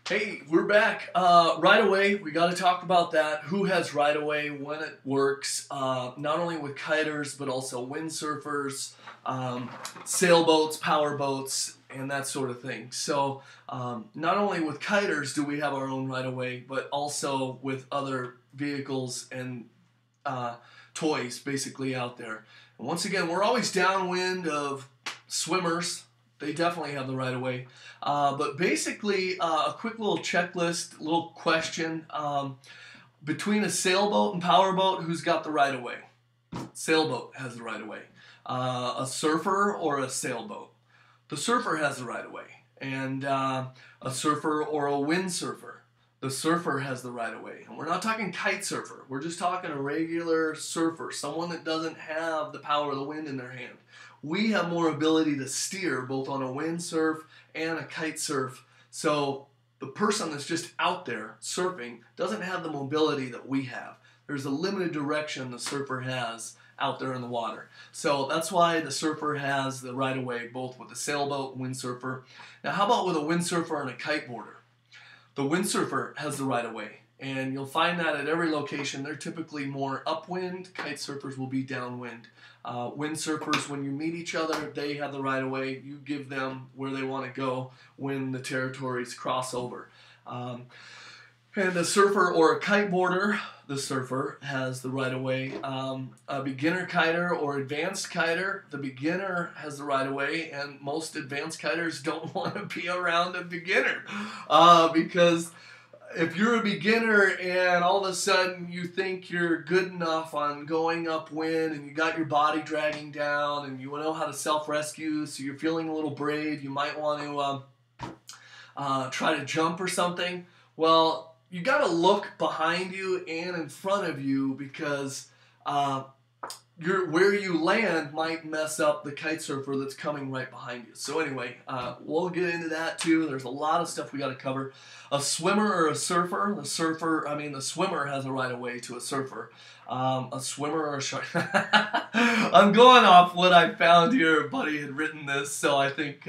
Hey, we're back. Right away, we got to talk about that. Who has right away, when it works, not only with kiters, but also windsurfers, sailboats, power boats, and that sort of thing. So, not only with kiters do we have our own right away, but also with other vehicles and toys basically out there. And once again, we're always downwind of swimmers. They definitely have the right of way. But basically, a quick little checklist, little question. Between a sailboat and powerboat, who's got the right of way? Sailboat has the right of way. A surfer or a sailboat? The surfer has the right of way. And a surfer or a windsurfer? The surfer has the right of way. And we're not talking kite surfer. We're just talking a regular surfer, someone that doesn't have the power of the wind in their hand. We have more ability to steer both on a windsurf and a kite surf. So the person that's just out there surfing doesn't have the mobility that we have. There's a limited direction the surfer has out there in the water. So that's why the surfer has the right of way both with the sailboat and windsurfer. Now how about with a windsurfer and a kiteboarder? The windsurfer has the right of way, and you'll find that at every location. They're typically more upwind. Kite surfers will be downwind. Windsurfers, when you meet each other, they have the right of way. You give them where they want to go when the territories cross over. And a surfer or a kiteboarder, the surfer, has the right of way. A beginner kiter or advanced kiter, the beginner has the right of way, and most advanced kiters don't want to be around a beginner because if you're a beginner and all of a sudden you think you're good enough on going upwind and you got your body dragging down and you know how to self-rescue, so you're feeling a little brave, you might want to try to jump or something. Well, you got to look behind you and in front of you because where you land might mess up the kite surfer that's coming right behind you. So anyway, we'll get into that too. There's a lot of stuff we got to cover. A swimmer or a surfer. The swimmer has a right of way to a surfer. A swimmer or a shark. I'm going off what I found here. Buddy had written this, so I think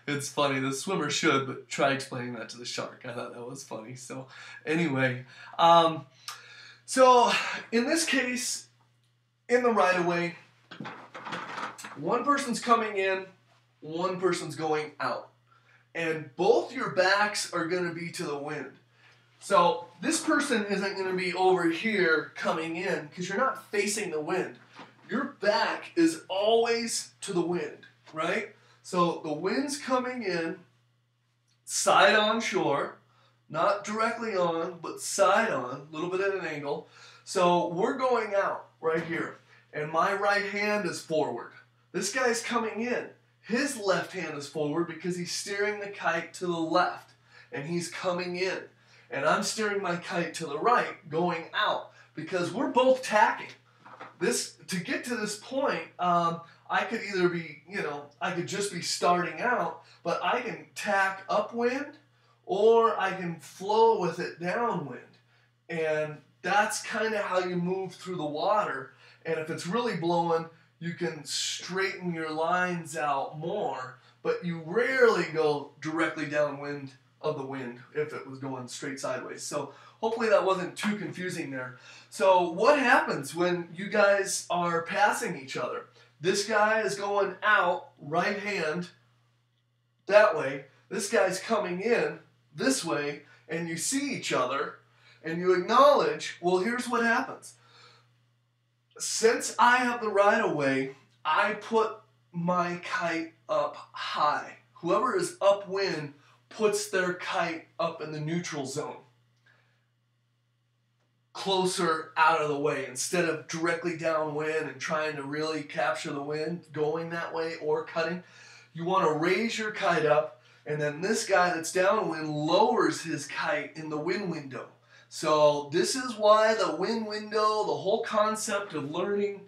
it's funny. The swimmer should, but try explaining that to the shark. I thought that was funny. So anyway, so in this case, in the right of way, one person's coming in, one person's going out. And both your backs are going to be to the wind. So this person isn't going to be over here coming in because you're not facing the wind. Your back is always to the wind, right? So the wind's coming in, side on shore, not directly on, but side on, a little bit at an angle. So we're going out right here, and my right hand is forward. This guy's coming in. His left hand is forward because he's steering the kite to the left, and he's coming in. And I'm steering my kite to the right, going out, because we're both tacking. To get to this point, I could either be, I could just be starting out, but I can tack upwind, or I can flow with it downwind. And that's kind of how you move through the water. And if it's really blowing, you can straighten your lines out more, but you rarely go directly downwind of the wind if it was going straight sideways. So hopefully that wasn't too confusing there. So what happens when you guys are passing each other? This guy is going out, right hand, that way. This guy's coming in this way, and you see each other, and you acknowledge, well, here's what happens. Since I have the right of way, I put my kite up high. Whoever is upwind puts their kite up in the neutral zone, closer out of the way, instead of directly downwind and trying to really capture the wind going that way or cutting. You want to raise your kite up, and then this guy that's downwind lowers his kite in the wind window. So this is why the wind window, the whole concept of learning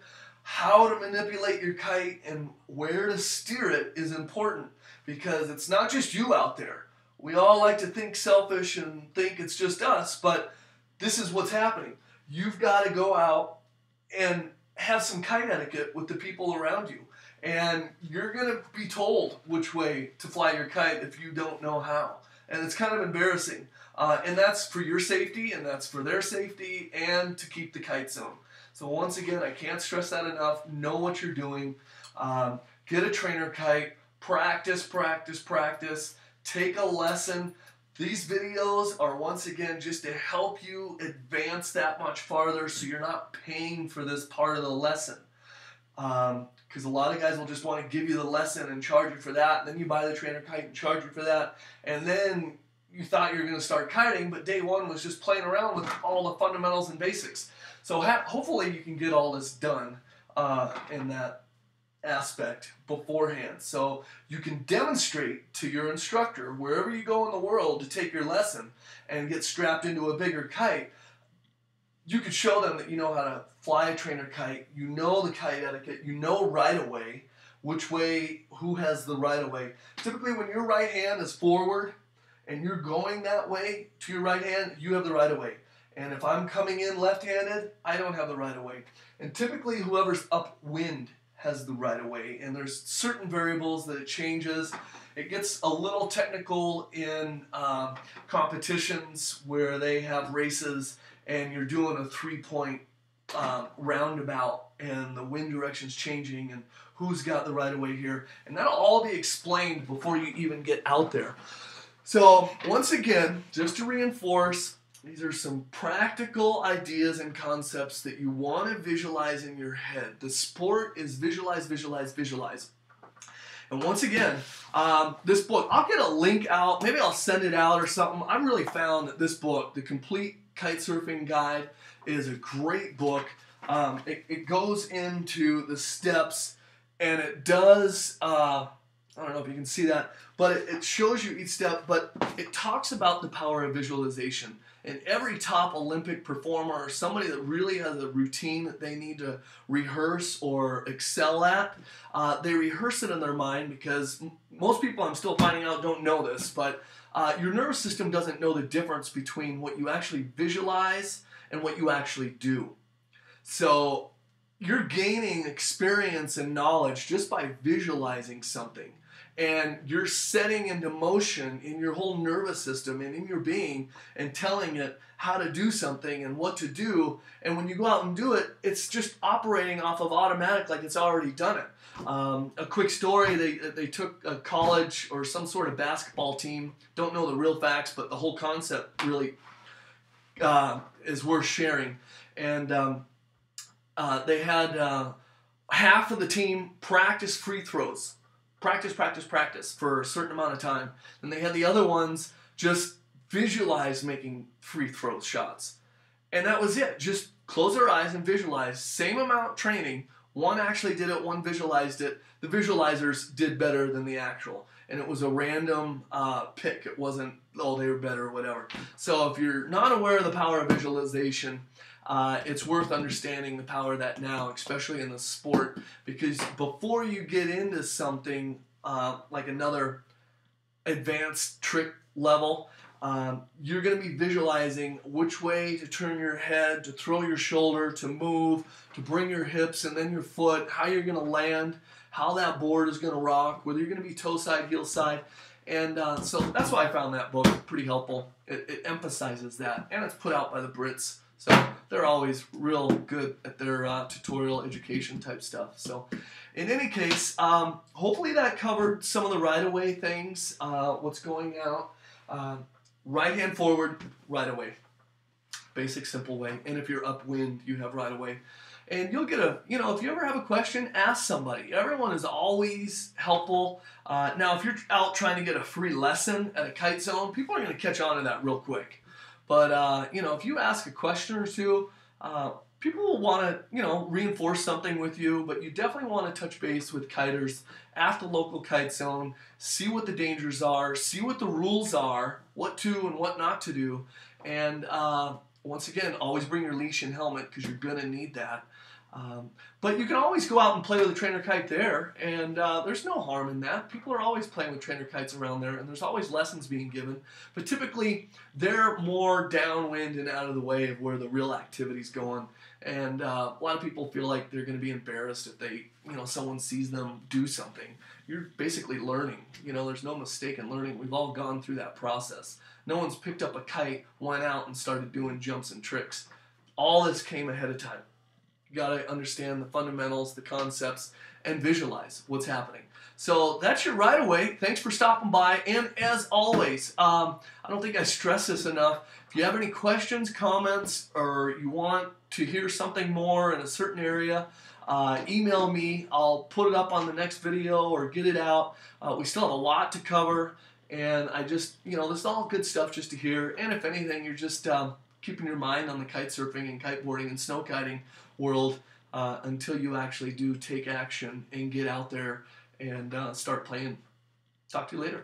how to manipulate your kite and where to steer it is important, because it's not just you out there. We all like to think selfish and think it's just us, but this is what's happening. You've got to go out and have some kite etiquette with the people around you. And you're going to be told which way to fly your kite if you don't know how. and it's kind of embarrassing. And that's for your safety, and that's for their safety, and to keep the kite zone. So once again, I can't stress that enough. Know what you're doing. Get a trainer kite. Practice, practice, practice. Take a lesson. These videos are once again just to help you advance that much farther so you're not paying for this part of the lesson. Because a lot of guys will just want to give you the lesson and charge you for that, and then you buy the trainer kite and charge you for that, and then you thought you were going to start kiting, but day one was just playing around with all the fundamentals and basics. So hopefully you can get all this done in that aspect beforehand. So you can demonstrate to your instructor wherever you go in the world to take your lesson and get strapped into a bigger kite. You could show them that you know how to fly a trainer kite, you know the kite etiquette, you know right away, which way, who has the right of way. Typically when your right hand is forward, and you're going that way to your right hand, you have the right of way. And if I'm coming in left-handed, I don't have the right of way. And typically whoever's upwind has the right of way. And there's certain variables that it changes. It gets a little technical in competitions where they have races and you're doing a 3-point roundabout and the wind direction's changing and who's got the right of way here. And that'll all be explained before you even get out there. So, once again, just to reinforce, these are some practical ideas and concepts that you want to visualize in your head. The sport is visualize, visualize, visualize. And once again, this book, I'll get a link out, maybe I'll send it out or something. I really found that this book, The Complete Kitesurfing Guide, is a great book. It goes into the steps, and it does... I don't know if you can see that, but it shows you each step, but it talks about the power of visualization. And every top Olympic performer or somebody that really has a routine that they need to rehearse or excel at, they rehearse it in their mind because most people, I'm still finding out, don't know this, but your nervous system doesn't know the difference between what you actually visualize and what you actually do. So you're gaining experience and knowledge just by visualizing something. And you're setting into motion in your whole nervous system and in your being and telling it how to do something and what to do. And when you go out and do it, it's just operating off of automatic like it's already done it. A quick story, they took a college or some sort of basketball team, don't know the real facts, but the whole concept really is worth sharing. And they had half of the team practice free throws. Practice, practice, practice for a certain amount of time. Then they had the other ones just visualize making free throw shots. And that was it. Just close their eyes and visualize. Same amount training. One actually did it, one visualized it. The visualizers did better than the actual. And it was a random pick. It wasn't, oh, they were better or whatever. So if you're not aware of the power of visualization, it's worth understanding the power of that now, especially in the sport, because before you get into something like another advanced trick level, you're going to be visualizing which way to turn your head, to throw your shoulder, to move, to bring your hips and then your foot, how you're going to land, how that board is going to rock, whether you're going to be toe side, heel side. And so that's why I found that book pretty helpful. It emphasizes that, and it's put out by the Brits. So they're always real good at their tutorial education type stuff. So in any case, hopefully that covered some of the right-of-way things, what's going out. Right hand forward, right-of-way. Basic, simple way. And if you're upwind, you have right-of-way. And you'll get a, if you ever have a question, ask somebody. Everyone is always helpful. Now, if you're out trying to get a free lesson at a kite zone, people are going to catch on to that real quick. But, if you ask a question or two, people will want to, reinforce something with you, but you definitely want to touch base with kiters at the local kite zone, see what the dangers are, see what the rules are, what to and what not to do, and once again, always bring your leash and helmet because you're going to need that. But you can always go out and play with a trainer kite there, and there's no harm in that. People are always playing with trainer kites around there, and there's always lessons being given. But typically, they're more downwind and out of the way of where the real activity's going. And a lot of people feel like they're going to be embarrassed if they, someone sees them do something. you're basically learning. You know, there's no mistake in learning. We've all gone through that process. No one's picked up a kite, went out and started doing jumps and tricks. All this came ahead of time. You got to understand the fundamentals, the concepts, and visualize what's happening. So that's your Right Away. Thanks for stopping by. And as always, I don't think I stress this enough. If you have any questions, comments, or you want to hear something more in a certain area, email me. I'll put it up on the next video or get it out. We still have a lot to cover. And I just, you know, this is all good stuff just to hear. And if anything, you're just keeping your mind on the kite surfing and kiteboarding and snow kiting world until you actually do take action and get out there and start playing. Talk to you later.